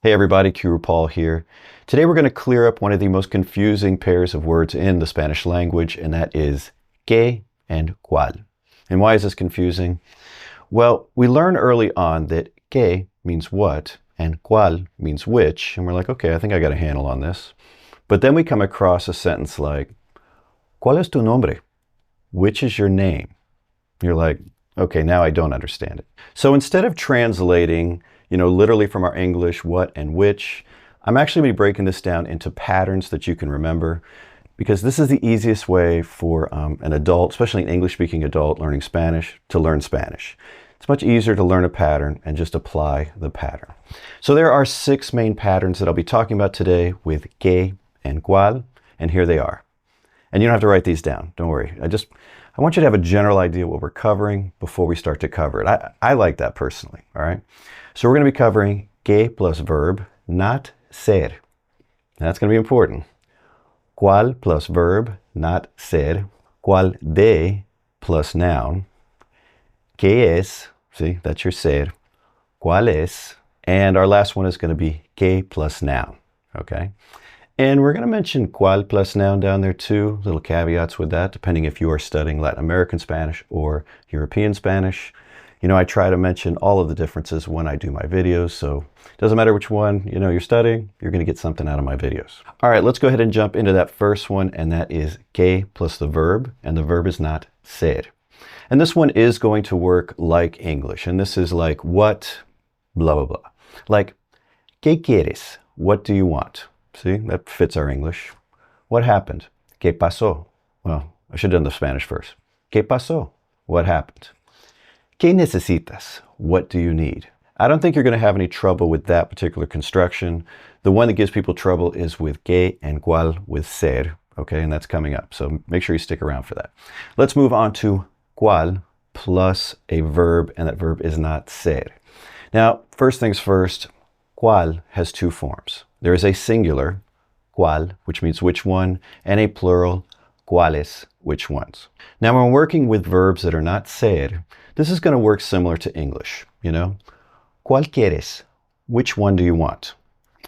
Hey everybody, Qroo here. Today we're going to clear up one of the most confusing pairs of words in the Spanish language, and that is qué and cuál. And why is this confusing? Well, we learned early on that qué means what and cuál means which, and we're like, okay, I think I got a handle on this. But then we come across a sentence like, ¿Cuál es tu nombre? Which is your name? You're like, okay, now I don't understand it. So instead of translating literally from our English, what and which, I'm actually going to be breaking this down into patterns that you can remember, because this is the easiest way for an adult, especially an English-speaking adult learning Spanish, to learn Spanish. It's much easier to learn a pattern and just apply the pattern. So there are 6 main patterns that I'll be talking about today with qué and cuál, and here they are. And you don't have to write these down, don't worry. I want you to have a general idea what we're covering before we start to cover it. I like that personally, all right? So we're going to be covering qué plus verb, not ser. That's going to be important. Cuál plus verb, not ser. Cuál de plus noun. Qué es, see, that's your ser. Cuál es. And our last one is going to be qué plus noun, okay? And we're going to mention cuál plus noun down there too, little caveats with that, depending if you are studying Latin American Spanish or European Spanish. I try to mention all of the differences when I do my videos, so it doesn't matter which one you're studying, you're going to get something out of my videos. All right, let's go ahead and jump into that first one, and that is qué plus the verb, and the verb is not ser. And this one is going to work like English, and this is like what, blah, blah, blah. Like, ¿qué quieres? What do you want? See, that fits our English. What happened? ¿Qué pasó? Well, I should have done the Spanish first. ¿Qué pasó? What happened? ¿Qué necesitas? What do you need? I don't think you're going to have any trouble with that particular construction. The one that gives people trouble is with qué and cuál with ser, okay? And that's coming up, so make sure you stick around for that. Let's move on to cuál plus a verb, and that verb is not ser. Now, first things first, cuál has 2 forms. There is a singular, cuál, which means which one, and a plural, cuáles, which ones. Now, when working with verbs that are not ser, this is going to work similar to English, ¿Cuál quieres? Which one do you want?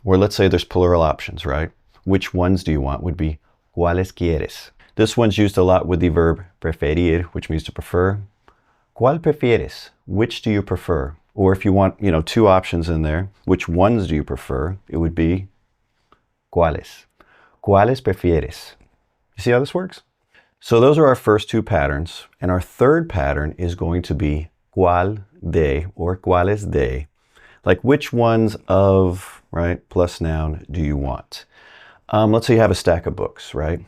Or let's say there's plural options, right? Which ones do you want would be ¿cuáles quieres? This one's used a lot with the verb preferir, which means to prefer. ¿Cuál prefieres? Which do you prefer? Or if you want, 2 options in there, which ones do you prefer? It would be ¿cuáles? ¿Cuáles prefieres? You see how this works? So those are our first 2 patterns, and our third pattern is going to be cuál de or cuáles de, like which ones of, right, plus noun do you want? Let's say you have a stack of books, right?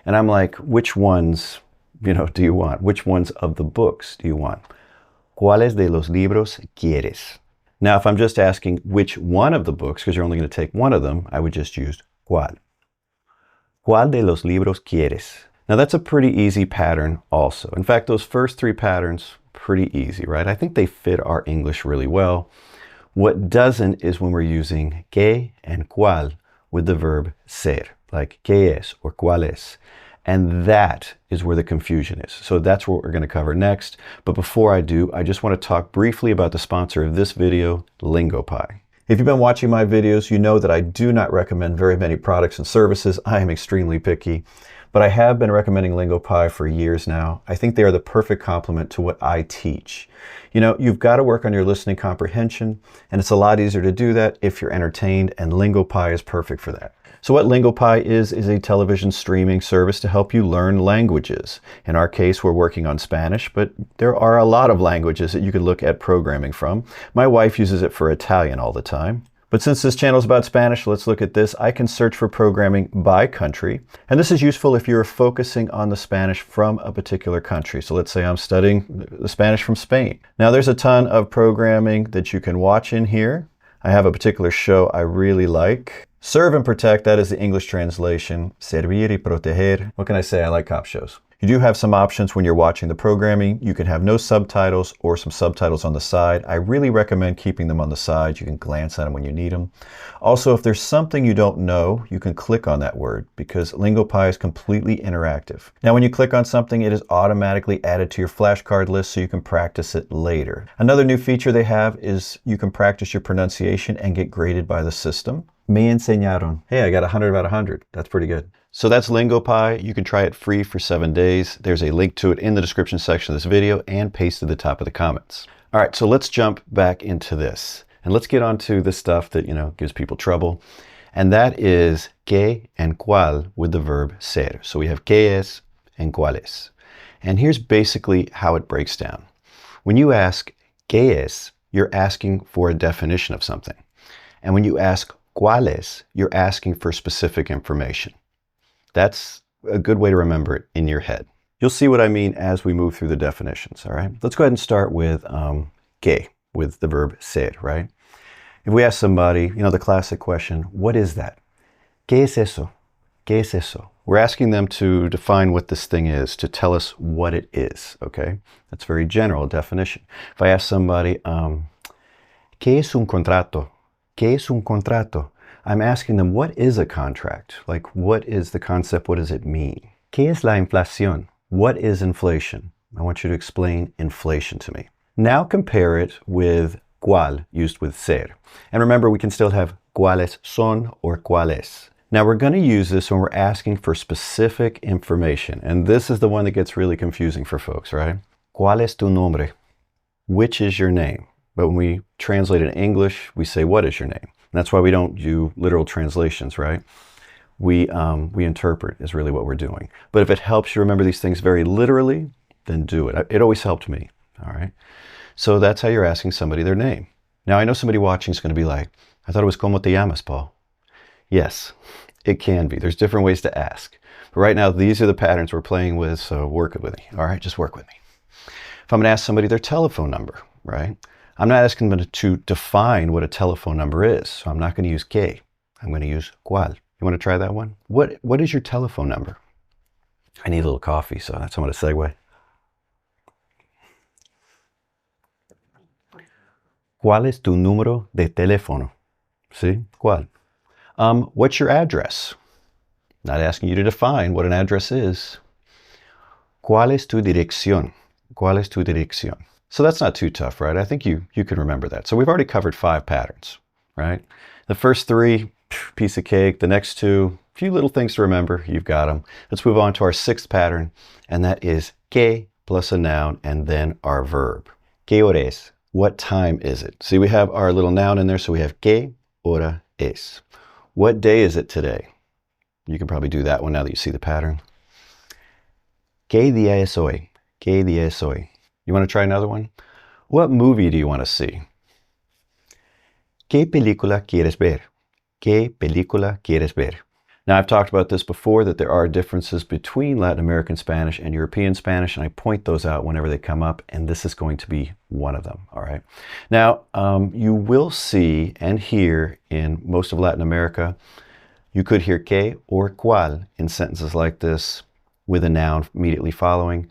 And I'm like, which ones, do you want? Which ones of the books do you want? ¿Cuáles de los libros quieres? Now, if I'm just asking which one of the books, because you're only going to take one of them, I would just use cuál. ¿Cuál de los libros quieres? Now, that's a pretty easy pattern also. In fact, those first 3 patterns, pretty easy, right? I think they fit our English really well. What doesn't is when we're using qué and cuál with the verb ser, like qué es or cuál es. And that is where the confusion is. So that's what we're going to cover next. But before I do, I just want to talk briefly about the sponsor of this video, Lingopie. If you've been watching my videos, you know that I do not recommend very many products and services. I am extremely picky. But I have been recommending Lingopie for years now. I think they are the perfect complement to what I teach. You've got to work on your listening comprehension, and it's a lot easier to do that if you're entertained, and Lingopie is perfect for that. So what Lingopie is a television streaming service to help you learn languages. In our case, we're working on Spanish, but there are a lot of languages that you can look at programming from. My wife uses it for Italian all the time. But since this channel is about Spanish, let's look at this. I can search for programming by country. And this is useful if you're focusing on the Spanish from a particular country. So let's say I'm studying the Spanish from Spain. Now there's a ton of programming that you can watch in here. I have a particular show I really like. Serve and Protect, that is the English translation. Servir y proteger. What can I say? I like cop shows. You do have some options when you're watching the programming. You can have no subtitles or some subtitles on the side. I really recommend keeping them on the side. You can glance at them when you need them. Also, if there's something you don't know, you can click on that word because Lingopie is completely interactive. Now, when you click on something, it is automatically added to your flashcard list so you can practice it later. Another new feature they have is you can practice your pronunciation and get graded by the system. Me enseñaron. Hey, I got 100 out of 100. That's pretty good. So that's Lingopie. You can try it free for 7 days. There's a link to it in the description section of this video and pasted at the top of the comments. All right, so let's jump back into this. And let's get on to the stuff that, gives people trouble. And that is qué and cuál with the verb ser. So we have qué es and cuál es. And here's basically how it breaks down. When you ask qué es, you're asking for a definition of something. And when you ask cuál es, you're asking for specific information. That's a good way to remember it in your head. You'll see what I mean as we move through the definitions, all right? Let's go ahead and start with qué, with the verb ser, right? If we ask somebody, the classic question, what is that? ¿Qué es eso? ¿Qué es eso? We're asking them to define what this thing is, to tell us what it is, okay? That's very general definition. If I ask somebody, ¿qué es un contrato? ¿Qué es un contrato? I'm asking them, what is a contract? Like, what is the concept? What does it mean? ¿Qué es la inflación? What is inflation? I want you to explain inflation to me. Now compare it with cuál, used with ser. And remember, we can still have cuáles son or cuáles. Now we're going to use this when we're asking for specific information. And this is the one that gets really confusing for folks, right? ¿Cuál es tu nombre? Which is your name? But when we translate it in English, we say, what is your name? And that's why we don't do literal translations, right? We interpret is really what we're doing. But if it helps you remember these things very literally, then do it. It always helped me, all right? So that's how you're asking somebody their name. Now, I know somebody watching is going to be like, I thought it was ¿Cómo te llamas, Paul? Yes, it can be. There's different ways to ask. But right now, these are the patterns we're playing with, so work with me, all right? Just work with me. If I'm going to ask somebody their telephone number, right? I'm not asking them to define what a telephone number is, so I'm not going to use qué. I'm going to use cuál. You want to try that one? What is your telephone number? I need a little coffee, so that's how I'm going to segue. ¿Cuál es tu número de teléfono? See? ¿Cuál? What's your address? Not asking you to define what an address is. ¿Cuál es tu dirección? ¿Cuál es tu dirección? So that's not too tough, right? I think you can remember that. So we've already covered 5 patterns, right? The first 3, piece of cake. The next 2, few little things to remember. You've got them. Let's move on to our 6th pattern, and that is qué plus a noun and then our verb. ¿Qué hora es? What time is it? See, we have our little noun in there, so we have qué hora es. What day is it today? You can probably do that one now that you see the pattern. ¿Qué día es hoy? ¿Qué día es hoy? You want to try another one? What movie do you want to see? ¿Qué película quieres ver? ¿Qué película quieres ver? Now, I've talked about this before, that there are differences between Latin American Spanish and European Spanish, and I point those out whenever they come up, and this is going to be one of them, all right? Now, you will see and hear in most of Latin America, you could hear qué or cuál in sentences like this with a noun immediately following.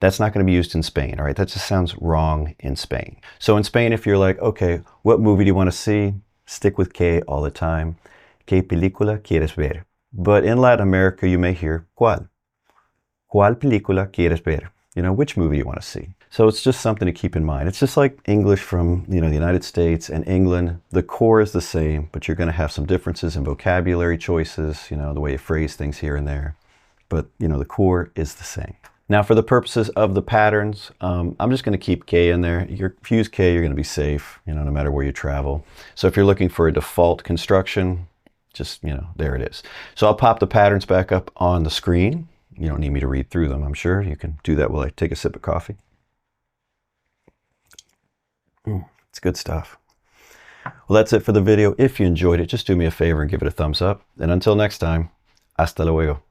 That's not going to be used in Spain, all right? That just sounds wrong in Spain. So in Spain, if you're like, okay, what movie do you want to see? Stick with qué all the time. ¿Qué película quieres ver? But in Latin America, you may hear cuál. ¿Cuál película quieres ver? Which movie you want to see. So it's just something to keep in mind. It's just like English from, the United States and England. The core is the same, but you're going to have some differences in vocabulary choices, the way you phrase things here and there. But, the core is the same. Now, for the purposes of the patterns, I'm just going to keep qué in there. If you use qué, you're going to be safe, no matter where you travel. So if you're looking for a default construction, just, there it is. So I'll pop the patterns back up on the screen. You don't need me to read through them, I'm sure. You can do that while I take a sip of coffee. It's good stuff. Well, that's it for the video. If you enjoyed it, just do me a favor and give it a thumbs up. And until next time, hasta luego.